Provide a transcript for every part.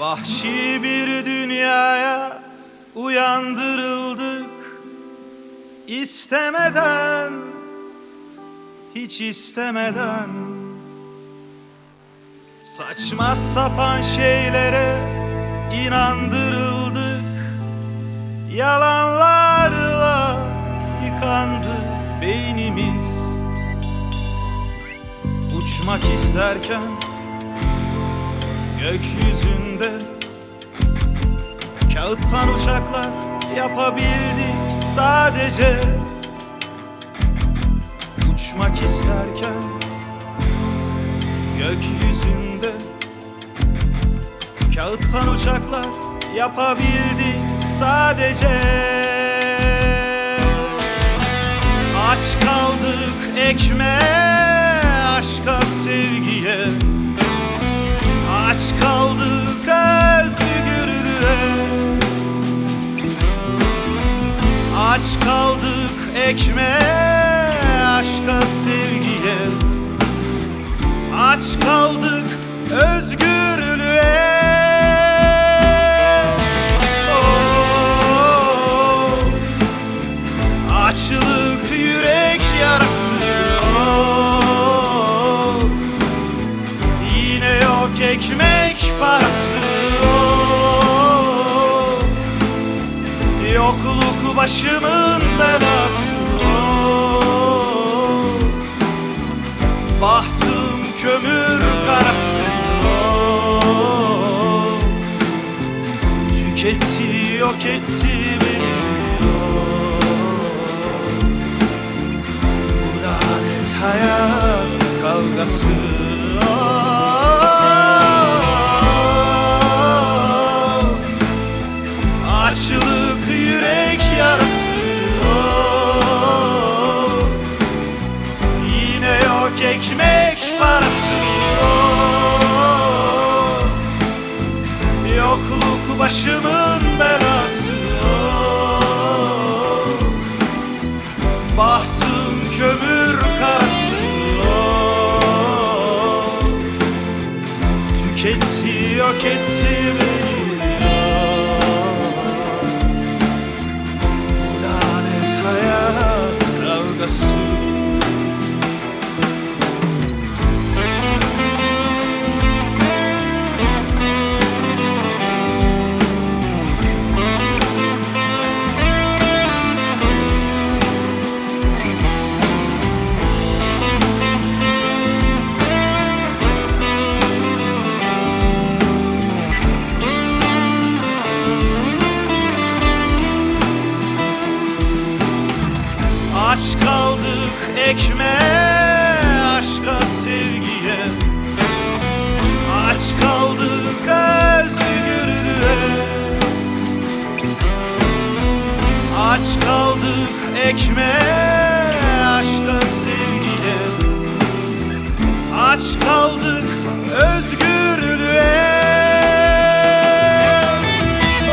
Vahşi bir dünyaya uyandırıldık, istemeden, hiç istemeden. Saçma sapan şeylere inandırıldık, yalanlarla yıkandı beynimiz. Uçmak isterken gökyüzünde kağıttan uçaklar yapabildik sadece. Uçmak isterken gökyüzünde kağıttan uçaklar yapabildik sadece. Aç kaldık ekmeğe, aşka, sevgiye. Aç kaldık özgürlüğe. Aç kaldık ekmeğe, aşka, sevgiye. Aç kaldık özgürlüğe. Oh, açlık yürek yarası. Oh, yine yok ekmek parası. Oh, yokluk başımın belası. Oh, bahtım kömür karası. Oh, tüketti, yok etti beni. Oh, bu lanet hayat kavgası. Oh, açlık yürek yarası. Oh, yine yok ekmek parası. Oh, yokluk başımın belası. Oh, bahtım kömür karası. Oh, tüketti, yok etti beni. Oh, bu lanet hayat kavgası. Aç kaldık ekmeğe, aşka, sevgiye. Aç kaldık özgürlüğe. Aç kaldık ekmeğe, aşka, sevgiye. Aç kaldık özgürlüğe.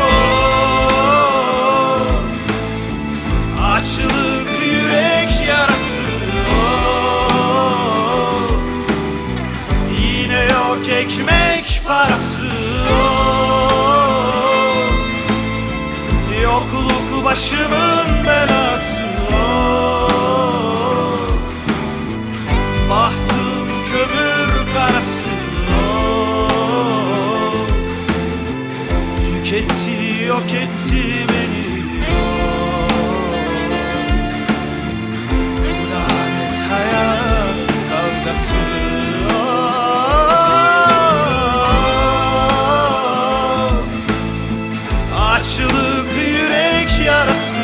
Oh, açlık yürek yarası. Oh, yine yok ekmek parası. Oh, yokluk başımın belası. Oh, bahtım kömür karası. Oh, tüketti, yok etti beni. Hayat kavgası. Oh, açlık yürek yarası.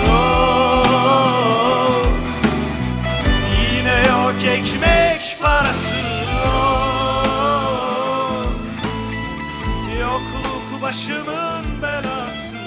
Oh, yine yok ekmek parası. Oh, yokluk başımın belası.